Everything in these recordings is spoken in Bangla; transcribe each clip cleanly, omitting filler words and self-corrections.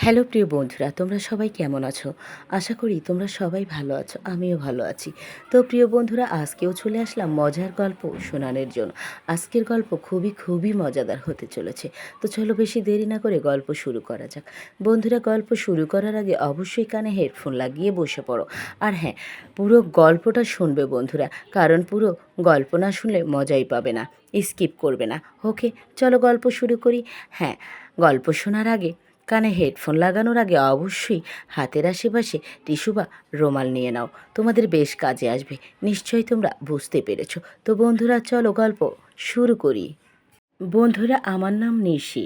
হ্যালো প্রিয় বন্ধুরা, তোমরা সবাই কেমন আছো? আশা করি তোমরা সবাই ভালো আছো, আমিও ভালো আছি। তো প্রিয় বন্ধুরা, আজকেও চলে আসলাম মজার গল্প শোনানোর জন্য। আজকের গল্প খুবই মজাদার হতে চলেছে। তো চলো বেশি দেরি না করে গল্প শুরু করা যাক। বন্ধুরা, গল্প শুরু করার আগে অবশ্যই কানে হেডফোন লাগিয়ে বসে পড়ো। আর হ্যাঁ, পুরো গল্পটা শুনবে বন্ধুরা, কারণ পুরো গল্প না শুনলে মজাই পাবে না, স্কিপ করবে না। ওকে, চলো গল্প শুরু করি। হ্যাঁ, গল্প শোনার আগে কানে হেডফোন লাগানোর আগে অবশ্যই হাতের আশেপাশে টিস্যু বা রুমাল নিয়ে নাও, তোমাদের বেশ কাজে আসবে। নিশ্চয়ই তোমরা বুঝতে পেরেছো। তো বন্ধুরা, চলো গল্প শুরু করি। বন্ধুরা, আমার নাম নিশি।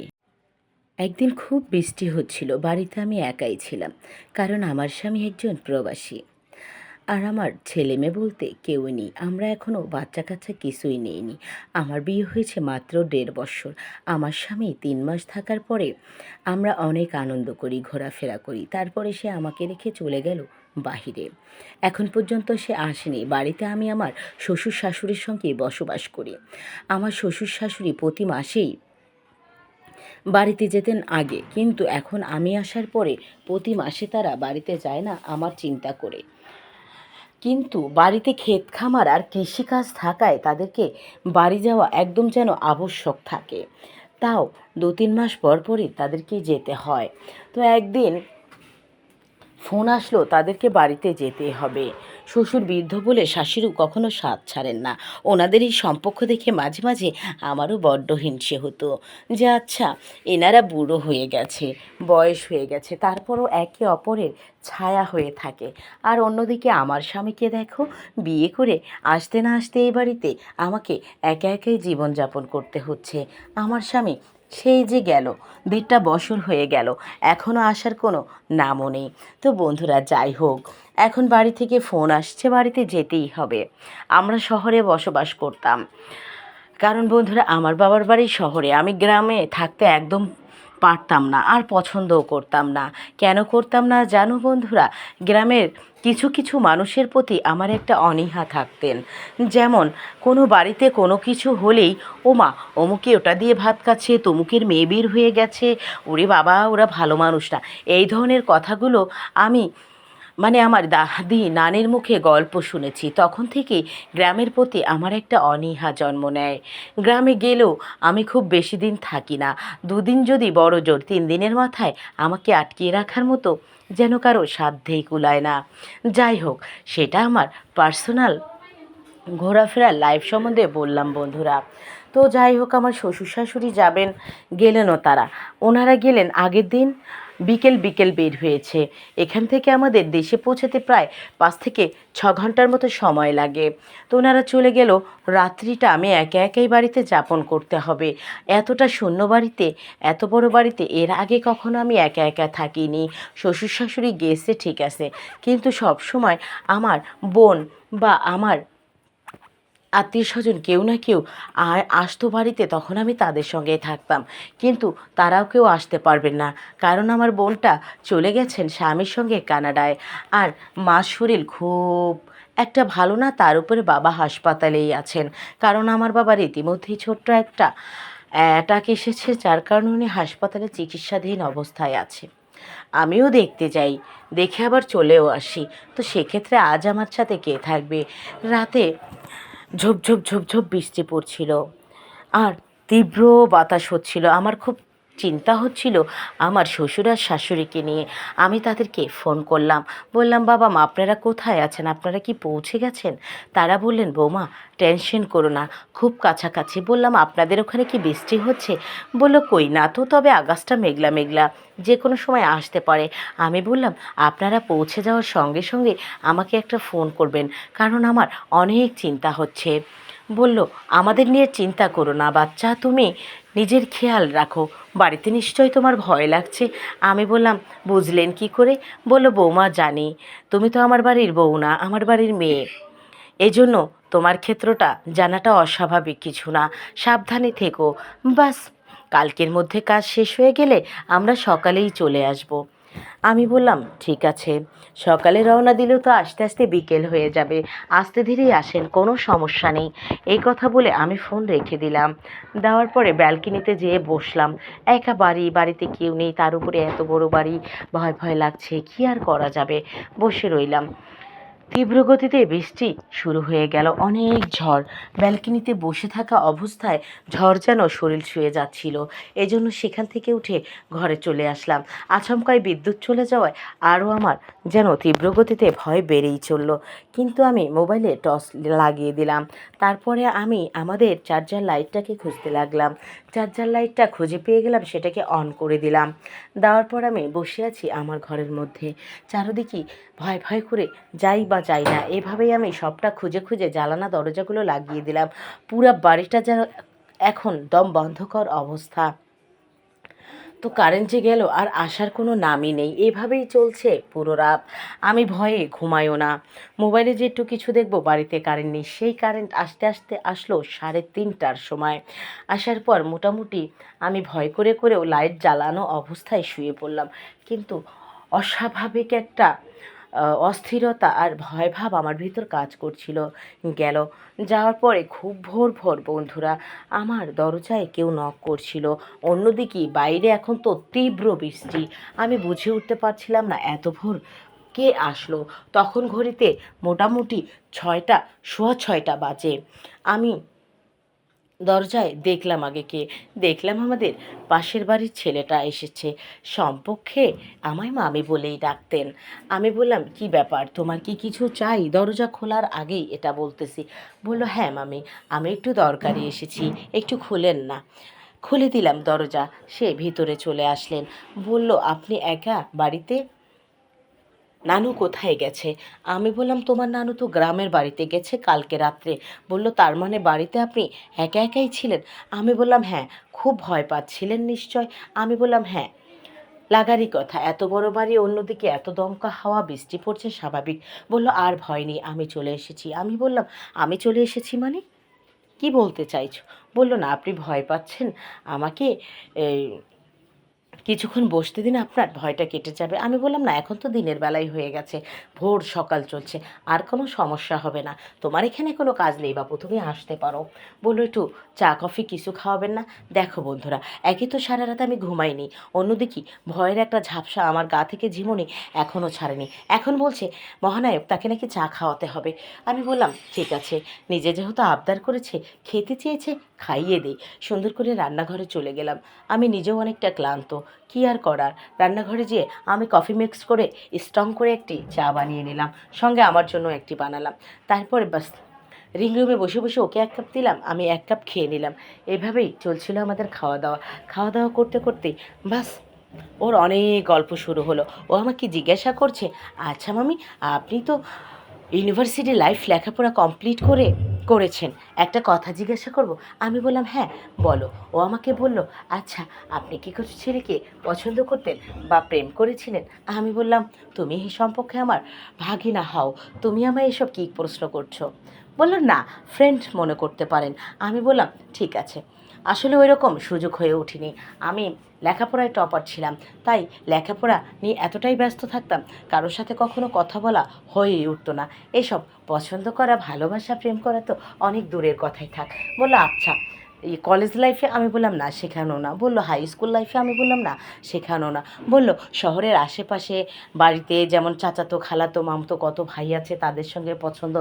একদিন খুব বৃষ্টি হচ্ছিল, বাড়িতে আমি একাই ছিলাম, কারণ আমার স্বামী একজন প্রবাসী। আর আমার ছেলে মেয়ে বলতে কেউই নেই, আমরা এখনও বাচ্চা কাচ্চা কিছুই নেইনি। আমার বিয়ে হয়েছে মাত্র 1.5 বছর। আমার স্বামী 3 মাস থাকার পরে আমরা অনেক আনন্দ করি, ঘোরাফেরা করি। তারপরে সে আমাকে রেখে চলে গেল বাহিরে। এখন পর্যন্ত সে আসেনি বাড়িতে। আমি আমার শ্বশুর শাশুড়ির সঙ্গে বসবাস করি। আমার শ্বশুর শাশুড়ি প্রতি মাসেই বাড়িতে যেতেন আগে, কিন্তু এখন আমি আসার পরে প্রতি মাসে তারা বাড়িতে যায় না আমার চিন্তা করে। কিন্তু বাড়িতে ক্ষেত খামার আর কৃষিকাজ থাকায় তাদেরকে বাড়ি যাওয়া একদম যেন আবশ্যক থাকে। তাও 2-3 মাস পর পরই তাদেরকে যেতে হয়। তো একদিন ফোন আসলো তাদেরকে বাড়িতে যেতে হবে। শ্বশুর বৃদ্ধ বলে শাশুড়ি কখনো সাথ ছাড়েন না। ওনাদের এই সম্পর্ক দেখে মাঝে মাঝে আমারও বড্ড হিংসে হতো যে আচ্ছা, এনারা বুড়ো হয়ে গেছে, বয়স হয়ে গেছে, তারপরও একে অপরের ছায়া হয়ে থাকে। আর অন্যদিকে আমার স্বামীকে দেখো, বিয়ে করে আসতে না আসতে এই বাড়িতে আমাকে একা একাই জীবনযাপন করতে হচ্ছে। আমার স্বামী সেই যে গেল, 1.5 বছর হয়ে গেল, এখনও আসার কোনো নামও নেই। তো বন্ধুরা, যাই হোক, এখন বাড়ি থেকে ফোন আসছে, বাড়িতে যেতেই হবে। আমরা শহরে বসবাস করতাম, কারণ বন্ধুরা আমার বাবার বাড়ি শহরে, আমি গ্রামে থাকতে একদম পারতাম না, আর পছন্দও করতাম না। কেন করতাম না জানো বন্ধুরা? গ্রামের কিছু কিছু মানুষের প্রতি আমার একটা অনীহা থাকতেন। যেমন কোনো বাড়িতে কোনো কিছু হলেই, ও মা, অমুকে ওটা দিয়ে ভাত খাচ্ছে, তমুকের মেয়ে বের হয়ে গেছে, ওরে বাবা, ওরা ভালো মানুষ না, এই ধরনের কথাগুলো আমি আমার দাদি নানির মুখে গল্প শুনেছি। তখন থেকে গ্রামের প্রতি আমার একটা অনীহা জন্ম নেয়। গ্রামে গেলেও আমি খুব বেশি দিন থাকি না, 2 দিন, যদি বড় জোর 3 দিনের মাথায় আমাকে আটকিয়ে রাখার মতো যেন কারো সাধ্যেই কুলায় না। যাই হোক, সেটা আমার পার্সোনাল ঘোরাফেরার লাইফ সম্বন্ধে বললাম বন্ধুরা। তো যাই হোক, আমার শ্বশুর শাশুড়ি গেলেনও তারা। ওনারা গেলেন আগের দিন বিকেল বিকেল বের হয়েছে। এখান থেকে আমাদের দেশে পৌঁছাতে প্রায় 5 থেকে 6 ঘন্টার মতো সময় লাগে। তো ওনারা চলে গেল, রাত্রিটা আমি একা একাই বাড়িতে যাপন করতে হবে। এতটা শূন্য বাড়িতে, এত বড় বাড়িতে এর আগে কখনো আমি একা একা থাকিনি। শ্বশুর শাশুড়ি গেছে ঠিক আছে, কিন্তু সব সময় আমার বোন বা আমার আত্মীয় স্বজন কেউ না কেউ আসতো বাড়িতে, তখন আমি তাদের সঙ্গেই থাকতাম। কিন্তু তারাও কেউ আসতে পারবেন না, কারণ আমার বোনটা চলে গেছেন স্বামীর সঙ্গে কানাডায়। আর মার শরীর খুব একটা ভালো না, তার উপরে বাবা হাসপাতালেই আছেন, কারণ আমার বাবার ইতিমধ্যেই ছোট্ট একটা অ্যাটাক এসেছে, যার কারণে উনি হাসপাতালে চিকিৎসাধীন অবস্থায় আছে। আমিও দেখতে যাই, দেখে আবার চলেও আসি। তো সেক্ষেত্রে আজ আমার সাথে কে থাকবে? রাতে ঝোপঝোপ ঝোপঝোপ বৃষ্টি পড়ছিল, আর তীব্র বাতাস হচ্ছিল। আমার খুব চিন্তা হচ্ছিল আমার শ্বশুর আর শাশুড়িকে নিয়ে। আমি তাদেরকে ফোন করলাম, বললাম বাবা মা, আপনারা কোথায় আছেন, আপনারা কি পৌঁছে গেছেন? তারা বললেন বৌমা, টেনশন করো না, খুব কাছাকাছি। বললাম আপনাদের ওখানে কি বৃষ্টি হচ্ছে? বললো কই না তো, তবে আকাশটা মেঘলা মেঘলা, যে কোনো সময় আসতে পারে। আমি বললাম আপনারা পৌঁছে যাওয়ার সঙ্গে সঙ্গে আমাকে একটা ফোন করবেন, কারণ আমার অনেক চিন্তা হচ্ছে। বলল আমাদের নিয়ে চিন্তা করো না বাচ্চা, তুমি নিজের খেয়াল রাখো, বাড়িতে নিশ্চয়ই তোমার ভয় লাগছে। আমি বললাম বুঝলেন কি করে? বলল বৌমা, জানি তুমি তো আমার বাড়ির বউ না, আমার বাড়ির মেয়ে, এজন্য তোমার ক্ষেত্রটা জানাটা অস্বাভাবিক কিছু না, সাবধানে থেকো। বাস, কালকের মধ্যে কাজ শেষ হয়ে গেলে আমরা সকালেই চলে আসব। আমি বললাম, ঠিক আছে, সকালে রওনা দিলেও তো আস্তে আস্তে বিকেল হয়ে যাবে, আস্তে ধীরেই আসেন, কোনো সমস্যা নেই। এই কথা বলে আমি ফোন রেখে দিলাম। দেওয়ার পরে ব্যালকনিতে যেয়ে বসলাম। একা বাড়ি, বাড়িতে কেউ নেই, তার উপরে এত বড় বাড়ি, ভয় ভয় লাগছে, কী আর করা যাবে। বসে রইলাম। তীব্র গতিতে বৃষ্টি শুরু হয়ে গেল, অনেক ঝড়। ব্যালকনিতে বসে থাকা অবস্থায় ঝড় যেন শরীর ছুঁয়ে যাচ্ছিল। এজন্য সেখান থেকে উঠে ঘরে চলে আসলাম। আচমকাই বিদ্যুৎ চলে যাওয়ায় আরও আমার যেন তীব্র গতিতে ভয় বেড়েই চলল। কিন্তু আমি মোবাইলে টর্চ লাগিয়ে দিলাম। তারপরে আমি আমাদের চার্জার লাইটটাকে খুঁজতে লাগলাম। চার্জার লাইটটা খুঁজে পেয়ে গেলাম, সেটাকে অন করে দিলাম। দেওয়ার পর আমি বসে আছি আমার ঘরের মধ্যে। চারদিকে ভয় ভয় করে যাই বা যাই না, এভাবেই আমি সবটা খুঁজে খুঁজে জানালা দরজাগুলো লাগিয়ে দিলাম। পুরা বাড়িটা যেন এখন দম বন্ধকর অবস্থা। তো কারেন্ট যে গেল আর আসার কোনো নামই নেই, এভাবেই চলছে পুরো রাত। আমি ভয়ে ঘুমাইও না। মোবাইলে যে একটু কিছু দেখবো, বাড়িতে কারেন্ট নেই। সেই কারেন্ট আস্তে আস্তে আসলো 3:30টার সময়। আসার পর মোটামুটি আমি ভয় করে করেও লাইট জ্বালানো অবস্থায় শুয়ে পড়লাম। কিন্তু অস্বাভাবিক একটা অস্থিরতা আর ভয়ভাব আমার ভিতর কাজ করছিল। গেল। যাওয়ার পরে খুব ভোর ভোর বন্ধুরা আমার দরজায় কেউ নক করছিল। অন্যদিকে বাইরে এখন তো তীব্র বৃষ্টি। আমি বুঝে উঠতে পারছিলাম না এত ভোর কে আসলো। তখন ঘড়িতে মোটামুটি 6টা, সোয়া 6টা বাজে। আমি দরজায় দেখলাম, আগে কে দেখলাম, আমাদের পাশের বাড়ির ছেলেটা এসেছে। সম্পর্কে আমায় মামি বলেই ডাকতেন। আমি বললাম, কি ব্যাপার, তোমার কি কিছু চাই? দরজা খোলার আগেই এটা বলতেছি। বলল, হ্যাঁ মামি, আমি একটু দরকারি এসেছি, একটু খুলেন না। খুলে দিলাম দরজা। সে ভিতরে চলে আসলেন। বলল, আপনি একা বাড়িতে? নানু কোথায় গেছে? আমি বললাম, তোমার নানু তো গ্রামের বাড়িতে গেছে কালকে রাত্রে। বলল, তার মানে বাড়িতে আপনি একা একাই ছিলেন? আমি বললাম, হ্যাঁ। খুব ভয় পাচ্ছিলেন নিশ্চয়? আমি বললাম, হ্যাঁ। লাগারই কথা, এত বড় বাড়ি, অন্যদিকে এত দমকা হাওয়া, বৃষ্টি পড়ছে, স্বাভাবিক। বলল, আর ভয় নেই, আমি চলে এসেছি। আমি বললাম, আমি চলে এসেছি মানে কি বলতে চাইছো? বলল, না, আপনি ভয় পাচ্ছেন, আমাকে এই কিছুক্ষণ বসতে দিন, আপনার ভয়টা কেটে যাবে। আমি বললাম, না, এখন তো দিনের বেলায় হয়ে গেছে, ভোর সকাল চলছে, আর কোনো সমস্যা হবে না। তোমার এখানে কোনো কাজ নেই বাপু, তুমি আসতে পারো। বললো, একটু চা কফি কিছু খাওয়াবেন না? দেখো বন্ধুরা, একে তো সারা রাত আমি ঘুমাইনি, অন্যদিকে ভয়ের একটা ঝাপসা আমার গা থেকে ঝিমুনি এখনও ছাড়েনি। এখন বলছে মহানায়ক তাকে নাকি চা খাওয়াতে হবে। আমি বললাম, ঠিক আছে, নিজে যেহেতু আবদার করেছে, খেতে চেয়েছে, খাইয়ে দিই। সুন্দর করে রান্নাঘরে চলে গেলাম। আমি নিজেও অনেকটা ক্লান্ত, কী আর করার। রান্নাঘরে যেয়ে আমি কফি মিক্স করে স্ট্রং করে একটি চা বানিয়ে নিলাম, সঙ্গে আমার জন্য একটি বানালাম। তারপরে বাস রিং রুমে বসে বসে ওকে 1 কাপ দিলাম, আমি 1 কাপ খেয়ে নিলাম। এভাবেই চলছিল আমাদের খাওয়া দাওয়া। খাওয়া দাওয়া করতে করতেই বাস ওর অনেক গল্প শুরু হলো। ও আমাকে জিজ্ঞাসা করছে, আচ্ছা মামি, আপনি তো ইউনিভার্সিটি লাইফ লেখাপড়া কমপ্লিট করেছেন, একটা কথা জিজ্ঞাসা করব? আমি বললাম, হ্যাঁ বলো। ও আমাকে বলল, আচ্ছা, আপনি কি কিছু ছেলেকে পছন্দ করতেন বা প্রেম করেছিলেন? আমি বললাম, তুমি এই সম্পর্কে আমার ভাগিনা হও, তুমি আমায় এসব কী প্রশ্ন করছো? বলল, না, ফ্রেন্ড মনে করতে পারেন। আমি বললাম, ঠিক আছে। আসলে ওই রকম সুযোগ হয়ে ওঠেনি। আমি লেখাপড়ায় টপার ছিলাম, তাই লেখাপড়া নিয়ে এতটাই ব্যস্ত থাকতাম, কারোর সাথে কখনো কথা বলা হয়েই উঠতো না। এসব পছন্দ করা, ভালোবাসা, প্রেম করা তো অনেক দূরের কথাই থাক। বললো, আচ্ছা, এই কলেজ লাইফে? আমি বললাম, না, শেখানো না। বললো, হাই স্কুল লাইফে? আমি বললাম, না, শেখানো না। বললো, শহরের আশেপাশে বাড়িতে যেমন চাচাতো, খালাতো, মামতো কত ভাই আছে, তাদের সঙ্গে পছন্দ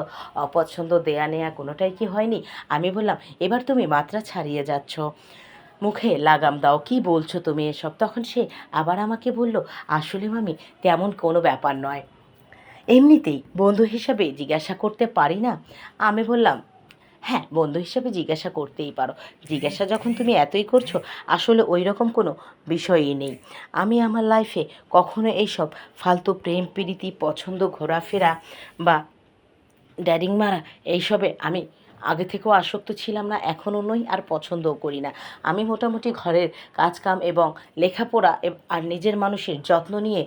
অপছন্দ, দেয়া নেয়া কোনোটাই কি হয়নি? আমি বললাম, এবার তুমি মাত্রা ছাড়িয়ে যাচ্ছ, মুখে লাগাম দাও, কি বলছো তুমি এসব? তখন সে আবার আমাকে বলল, আসলে মামি, তেমন কোনো ব্যাপার নয়, এমনিতেই বন্ধু হিসাবে জিজ্ঞাসা করতে পারি না? আমি বললাম, হ্যাঁ, বন্ধু হিসাবে জিজ্ঞাসা করতেই পারো। জিজ্ঞাসা যখন তুমি এতই করছো, আসলে ওই রকম কোনো বিষয়ই নেই। আমি আমার লাইফে কখনো এইসব ফালতু প্রেম প্রীতি, পছন্দ, ঘোরাফেরা বা ড্যাডিং মারা, এইসবে আমি আগে থেকেও আসক্ত ছিলাম না, এখনও নই, আর পছন্দও করি না। আমি মোটামুটি ঘরের কাজকাম এবং লেখাপড়া আর নিজের মানুষের যত্ন নিয়ে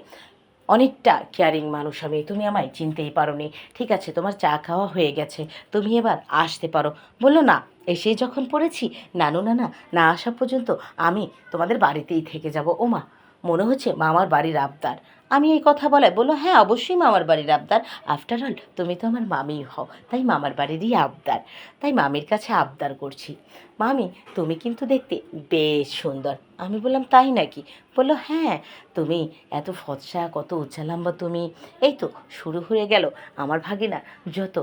অনেকটা কেয়ারিং মানুষ আমি। তুমি আমায় চিনতেই পারোনি। ঠিক আছে, তোমার চা খাওয়া হয়ে গেছে, তুমি এবার আসতে পারো। বললো, না, এসেই যখন পড়েছি, নানু নানা না আসা পর্যন্ত আমি তোমাদের বাড়িতেই থেকে যাব। ওমা, মনে হচ্ছে মামার বাড়ির আবদার। আমি এই কথা বলায় বললো, হ্যাঁ অবশ্যই মামার বাড়ির আবদার, আফটার অল তুমি তো আমার মামিই হও, তাই মামার বাড়িরই আবদার, তাই মামির কাছে আবদার করছি। মামি তুমি কিন্তু দেখতে বেশ সুন্দর। আমি বললাম, তাই নাকি? বললো, হ্যাঁ তুমি এত ফর্সা, কত উচ্চালাম্বা তুমি। এই তো শুরু হয়ে গেল আমার ভাগিনা যত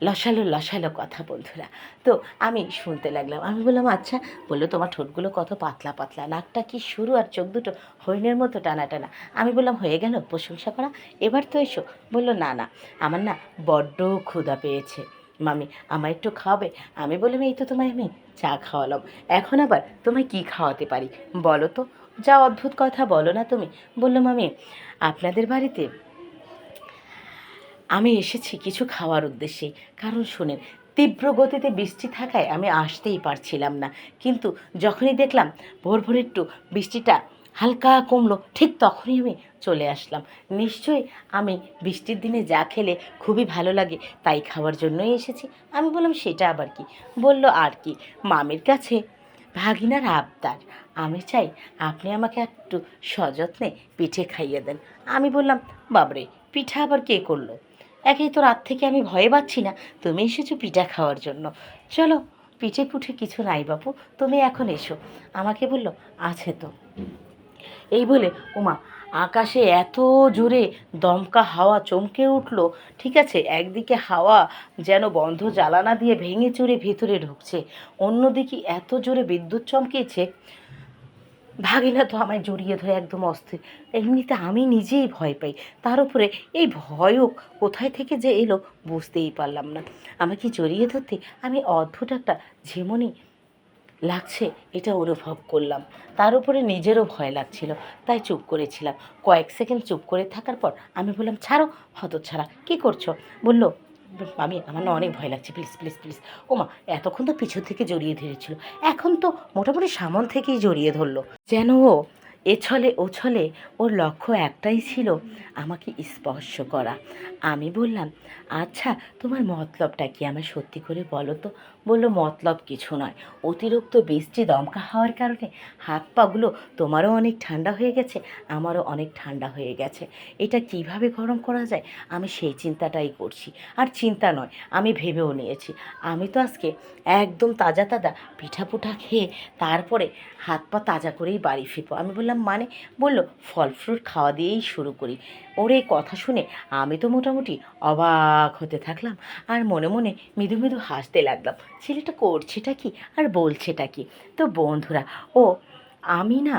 লসালো লসালো কথা বন্ধুরা। তো আমি শুনতে লাগলাম। আমি বললাম, আচ্ছা। বললো, তোমার ঠোঁটগুলো কত পাতলা পাতলা, নাকটা কি শুরু, আর চোখ দুটো হরিণের মতো টানা টানা। আমি বললাম, হয়ে গেল প্রশংসা করা, এবার তো এসো। বললো, না না, আমার না বড্ড ক্ষুধা পেয়েছে মামি, আমায় একটু খাওয়াবে? আমি বললাম, এই তো তোমায় আমি চা খাওয়ালাম, এখন আবার তোমায় কি খাওয়াতে পারি বলো তো? যা অদ্ভুত কথা বলো না তুমি। বললো, মামি আপনাদের বাড়িতে আমি এসেছি কিছু খাওয়ার উদ্দেশ্যে। কারণ শোনেন, তীব্র গতিতে বৃষ্টি থাকায় আমি আসতেই পারছিলাম না, কিন্তু যখনই দেখলাম ভোর ভোর একটু বৃষ্টিটা হালকা কমলো, ঠিক তখনই আমি চলে আসলাম। নিশ্চয়ই আমি বৃষ্টির দিনে যা খেলে খুবই ভালো লাগে, তাই খাওয়ার জন্যই এসেছি। আমি বললাম, সেটা আবার কি? বলল, আর কি, মামির কাছে ভাগিনার আবদার, আমি চাই আপনি আমাকে একটু সযত্নে পিঠে খাইয়ে দেন। আমি বললাম, বাবরে, পিঠা আবার কে করলো? একেই তো রাত থেকে আমি ভয়ে পাচ্ছি না, তুমি এসেছো পিঠা খাওয়ার জন্য। চলো, পিঠে পুঠে কিছু নাই বাপু, তুমি এখন এসো। আমাকে বলল, আছে তো। এই বলে ওমা, আকাশে এত জোরে দমকা হাওয়া চমকে উঠল। ঠিক আছে, একদিকে হাওয়া যেন বন্ধ জ্বালানা দিয়ে ভেঙে চুরে ভেতরে ঢুকছে, অন্যদিকে এত জোরে বিদ্যুৎ চমকেছে। ভাগিনা তো আমায় জড়িয়ে ধরে একদম অস্থির। এমনিতে আমি নিজেই ভয় পাই, তার উপরে এই ভয়ও কোথায় থেকে যে এলো বুঝতেই পারলাম না। আমাকে জড়িয়ে ধরতে আমি অদ্ভুত একটা ঝিমুনি লাগছে এটা অনুভব করলাম। তার উপরে নিজেরও ভয় লাগছিল, তাই চুপ করেছিলাম। কয়েক সেকেন্ড চুপ করে থাকার পর আমি বললাম, ছাড়ো হতচ্ছাড়া, কী করছো? বলল, আমি আমার না অনেক ভয় লাগছে, প্লিজ প্লিজ প্লিজ। ওমা, এতক্ষণ তো পিছন থেকে জড়িয়ে ধরেছিল, এখন তো মোটামুটি সামন থেকেই জড়িয়ে ধরলো। যেন ও এছলে ওছলে ওর লক্ষ্য একটাই ছিল, আমাকে স্পর্শ করা। আমি বললাম, আচ্ছা তোমার মতলবটা কি, আমায় সত্যি করে বলো তো। বললো, মতলব কিছু নয়, অতিরিক্ত বৃষ্টি দমকা হওয়ার কারণে হাত পাগুলো তোমারও অনেক ঠান্ডা হয়ে গেছে, আমারও অনেক ঠান্ডা হয়ে গেছে। এটা কিভাবে গরম করা যায় আমি সেই চিন্তাটাই করছি। আর চিন্তা নয়, আমি ভেবেও নিয়েছি, আমি তো আজকে একদম তাজা তাজা পিঠা পুঠা খেয়ে তারপরে হাত পা তাজা করেই বাড়ি ফিরবো। আমি বললাম, মানে? বললো, ফল ফ্রুট খাওয়া দিয়েই শুরু করি। ওর এই কথা শুনে আমি তো মোটামুটি অবাক হতে থাকলাম, আর মনে মনে মৃদু মৃদু হাসতে লাগলাম। ছেলেটা করছেটা কি আর বলছেটা কি? তো বন্ধুরা, ও আমি না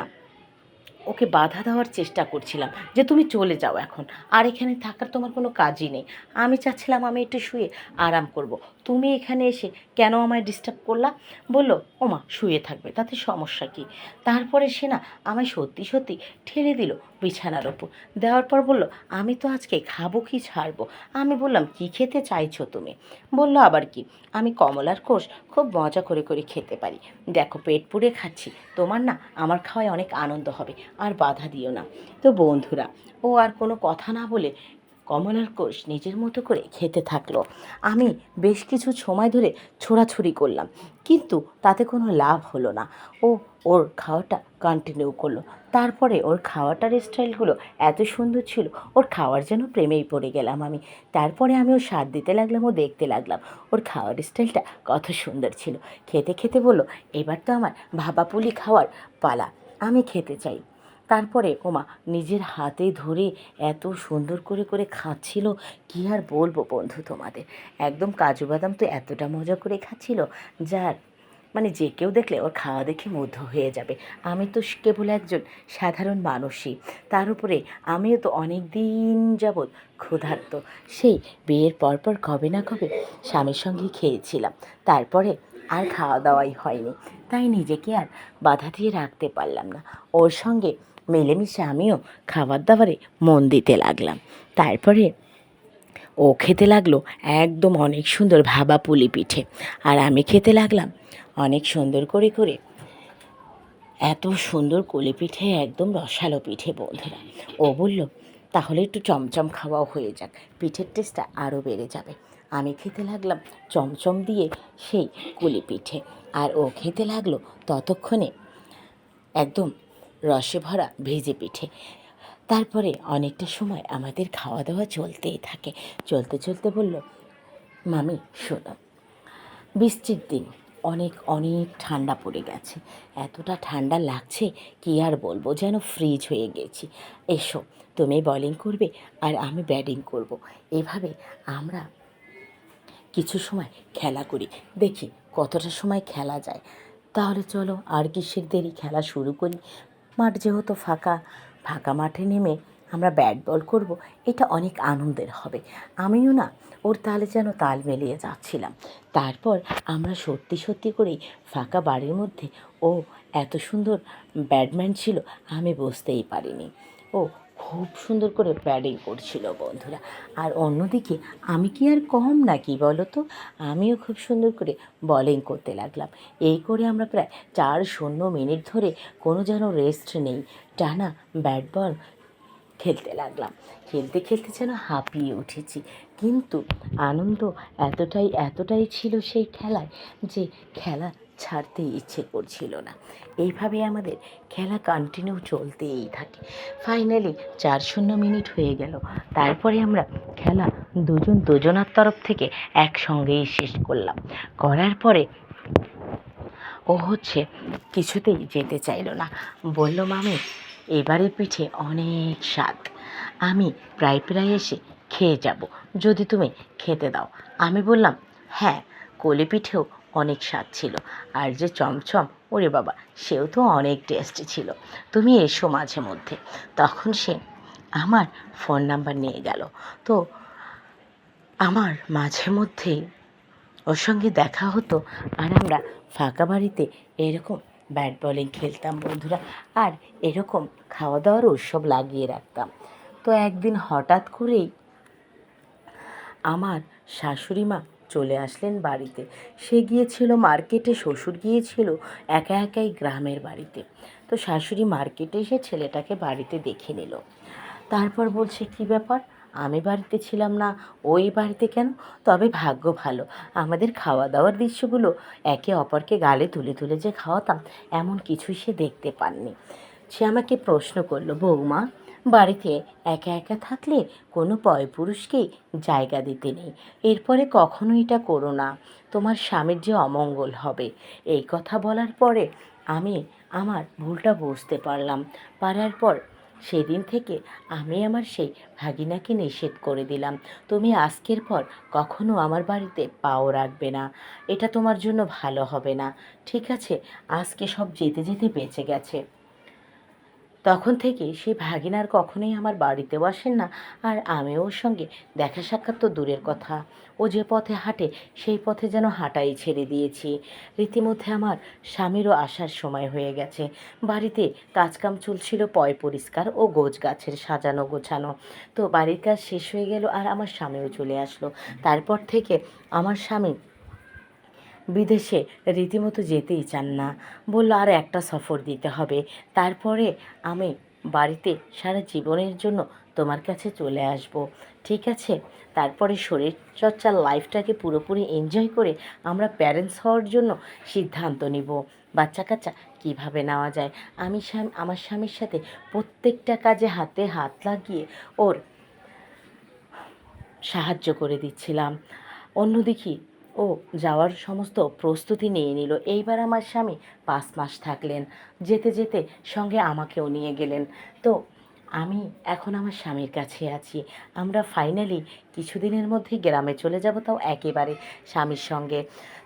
ওকে বাধা দেওয়ার চেষ্টা করছিলাম যে তুমি চলে যাও এখন, আর এখানে থাকার তোমার কোনো কাজই নেই। আমি চাচ্ছিলাম আমি একটু শুয়ে আরাম করব, তুমি এখানে এসে কেন আমায় ডিস্টার্ব করলা? বললো, ওমা শুয়ে থাকবে, তাতে সমস্যা কি? তারপরে সে না আমায় সত্যি সত্যি ঠেলে দিল বিছানার ওপর। দেওয়ার পর বলল, আমি তো আজকে খাবো কি ছাড়বো? আমি বললাম, কি খেতে চাইছো তুমি? বললো, আবার কি, আমি কমলার কোষ খুব মজা করে করে খেতে পারি, দেখো পেট পুড়ে খাচ্ছি, তোমার না আমার খাওয়ায় অনেক আনন্দ হবে, আর বাধা দিও না। তো বন্ধুরা, ও আর কোনো কথা না বলে কমলার কোষ নিজের মতো করে খেতে থাকলো। আমি বেশ কিছু সময় ধরে ছোড়াছুড়ি করলাম, কিন্তু তাতে কোনো লাভ হলো না। ও ওর খাওয়াটা কন্টিনিউ করলো। তারপরে ওর খাওয়াটার স্টাইলগুলো এত সুন্দর ছিল, ওর খাওয়ার যেন প্রেমেই পড়ে গেলাম আমি। তারপরে আমি ওর স্বাদ দিতে লাগলাম ও দেখতে লাগলাম ওর খাওয়ার স্টাইলটা কত সুন্দর ছিল। খেতে খেতে বললো, এবার তো আমার ভাপা পুলি খাওয়ার পালা, আমি খেতে চাই। তারপরে ওমা নিজের হাতে ধরে এত সুন্দর করে করে খাচ্ছিল, কী আর বলবো বন্ধু তোমাদের। একদম কাজু বাদাম তো এতটা মজা করে খাচ্ছিল, যার মানে যে কেউ দেখলে ওর খাওয়া দেখে মুগ্ধ হয়ে যাবে। আমি তো কেবল একজন সাধারণ মানুষই, তার উপরে আমিও তো অনেক দিন যাবৎ ক্ষুধার্ত। সেই বিয়ের পরপর কবে না কবে স্বামীর সঙ্গে খেয়েছিলাম, তারপরে আর খাওয়া দাওয়াই হয়নি, তাই নিজেকে আর বাধা দিয়ে রাখতে পারলাম না। ওর সঙ্গে মিলেমিশে আমিও খাবার দাবারে মন দিতে লাগলাম। তারপরে ও খেতে লাগলো একদম অনেক সুন্দর ভাবা পুলি পিঠে, আর আমি খেতে লাগলাম অনেক সুন্দর করে করে এত সুন্দর কুলি পিঠে, একদম রসালো পিঠে বন্ধুরা। ও বলল, তাহলে একটু চমচম খাওয়াও হয়ে যাক, পিঠের টেস্টটা আরও বেড়ে যাবে। আমি খেতে লাগলাম চমচম দিয়ে সেই কুলি পিঠে, আর ও খেতে লাগলো ততক্ষণে একদম রসে ভরা ভেজে পিঠে। তারপরে অনেকটা সময় আমাদের খাওয়া দাওয়া চলতেই থাকে। চলতে চলতে বলল, মামি শোনো, বৃষ্টির দিন, অনেক অনেক ঠান্ডা পড়ে গেছে, এতটা ঠান্ডা লাগছে কি আর বলবো, যেন ফ্রিজ হয়ে গেছি। এসো, তুমি বোলিং করবে আর আমি ব্যাটিং করব। এভাবে আমরা কিছু সময় খেলা করি, দেখি কতটা সময় খেলা যায়। তাহলে চলো, আর কিসের দেরি, খেলা শুরু করি। মাঠ যেহেতু ফাঁকা, ফাঁকা মাঠে নেমে আমরা ব্যাট বল করব, এটা অনেক আনন্দের হবে। আমিও না ওর তালে যেন তাল মিলিয়ে যাচ্ছিলাম। তারপর আমরা সত্যি সত্যি করেই ফাঁকা বাড়ির মধ্যে ও এত সুন্দর ব্যাটম্যান ছিল আমি বুঝতেই পারিনি। ও খুব সুন্দর করে ব্যাটিং করছিল বন্ধুরা। আর অন্যদিকে আমি কি আর কম নাকি বলো তো, আমিও খুব সুন্দর করে বোলিং করতে লাগলাম। এই করে আমরা প্রায় 4-0 মিনিট ধরে কোনো যেন রেস্ট নেই, টানা ব্যাট বল খেলতে লাগলাম। খেলতে খেলতে যেন হাঁপিয়ে উঠেছি, কিন্তু আনন্দ এতটাই ছিল সেই খেলায় যে খেলা ছাড়তে ইচ্ছে করছিল না। এইভাবে আমাদের খেলা কন্টিনিউ চলতেই থাকে। ফাইনালি 4-0 মিনিট হয়ে গেল। তারপরে আমরা খেলা দুজনার তরফ থেকে একসঙ্গেই শেষ করলাম। করার পরে ও কিছুতেই যেতে চাইল না। বলল, মামি এবারের পিঠে অনেক স্বাদ, আমি প্রায় এসে খেয়ে যাব, যদি তুমি খেতে দাও। আমি বললাম, হ্যাঁ, কোলে পিঠেও অনেক স্বাদ ছিল, আর যে চমচম, ওরে বাবা, সেও তো অনেক টেস্টি ছিল, তুমি এসো মাঝে মধ্যে। তখন সে আমার ফোন নাম্বার নিয়ে গেল। তো আমার মাঝে মধ্যেই ওর সঙ্গে দেখা হতো, আর আমরা ফাঁকা বাড়িতে এরকম ব্যাট বলিং খেলতাম বন্ধুরা, আর এরকম খাওয়া দাওয়ার উৎসব লাগিয়ে রাখতাম। তো একদিন হঠাৎ করেই আমার শাশুড়ি মা চলে আসলেন বাড়িতে। সে গিয়েছিল মার্কেটে, শ্বশুর গিয়েছিল একা একাই গ্রামের বাড়িতে। তো শাশুড়ি মার্কেটে এসে ছেলেটাকে বাড়িতে দেখে নিল। তারপর বলছে, কী ব্যাপার, আমি বাড়িতে ছিলাম না, ওই বাড়িতে কেন? তবে ভাগ্য ভালো, আমাদের খাওয়া দাওয়ার দৃশ্যগুলো একে অপরকে গালে তুলে তুলে যে খাওয়াতাম, এমন কিছুই সে দেখতে পাননি। সে আমাকে প্রশ্ন করলো, বৌমা, বাড়িতে একা একা থাকলে কোনো পরপুরুষকেই জায়গা দিতে নেই, এরপরে কখনো এটা করো না, তোমার স্বামীর যে অমঙ্গল হবে। এই কথা বলার পরে আমি আমার ভুলটা বুঝতে পারলাম। পারার পর সেদিন থেকে আমি আমার সেই ভাগিনাকে নিষেধ করে দিলাম, তুমি আজকের পর কখনো আমার বাড়িতে পাও রাখবে না, এটা তোমার জন্য ভালো হবে না, ঠিক আছে? আজকে সব যেতে যেতে বেঁচে গেছে। তখন থেকে সেই ভাগিনার কখনোই আমার বাড়িতেও আসেন না, আর আমিও ওর সঙ্গে দেখা সাক্ষাৎ তো দূরের কথা, ও যে পথে হাঁটে সেই পথে যেন হাঁটাই ছেড়ে দিয়েছি। রীতিমধ্যে আমার স্বামীরও আসার সময় হয়ে গেছে। বাড়িতে কাজকাম চলছিল, পয় পরিষ্কার ও গোছ গাছের সাজানো গোছানো। তো বাড়ির কাজ শেষ হয়ে গেল, আর আমার স্বামীও চলে আসলো। তারপর থেকে আমার স্বামী বিদেশে রীতিমতো যেতেই চান না, বলল আর একটা সফর দিতে হবে, তারপরে আমি বাড়িতে সারা জীবনের জন্য তোমার কাছে চলে আসব, ঠিক আছে? তারপরে শরীরচর্চার লাইফটাকে পুরোপুরি এনজয় করে আমরা প্যারেন্টস হওয়ার জন্য সিদ্ধান্ত নিব। বাচ্চা কাচ্চা কীভাবে নেওয়া যায়, আমার স্বামীর সাথে প্রত্যেকটা কাজে হাতে হাত লাগিয়ে ওর সাহায্য করে দিচ্ছিলাম। অন্যদিকে ও যাওয়ার সমস্ত প্রস্তুতি নিয়ে নিল। এইবার আমার স্বামী 5 মাস থাকলেন, যেতে যেতে সঙ্গে আমাকেও নিয়ে গেলেন। তো আমি এখন আমার স্বামীর কাছে আছি। আমরা ফাইনালি কিছুদিনের মধ্যেই গ্রামে চলে যাব, তাও একেবারে স্বামীর সঙ্গে।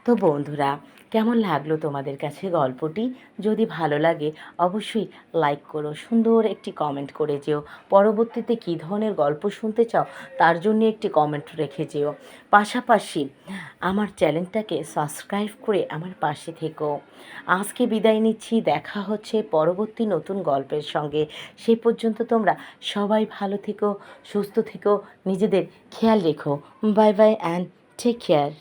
তো বন্ধুরা, কেমন লাগলো তোমাদের কাছে গল্পটি? যদি ভালো লাগে অবশ্যই লাইক করো, সুন্দর একটি কমেন্ট করে যেও। পরবর্তীতে কী ধরনের গল্প শুনতে চাও তার জন্য একটি কমেন্ট রেখে যেও। পাশাপাশি আমার চ্যানেলটাকে সাবস্ক্রাইব করে আমার পাশে থেকো। আজকে বিদায় নিচ্ছি, দেখা হচ্ছে পরবর্তী নতুন গল্পের সঙ্গে। সে পর্যন্ত তোমরা সবাই ভালো থেকো, সুস্থ থেকো, নিজেদের খেয়াল রেখো। Bye bye and take care.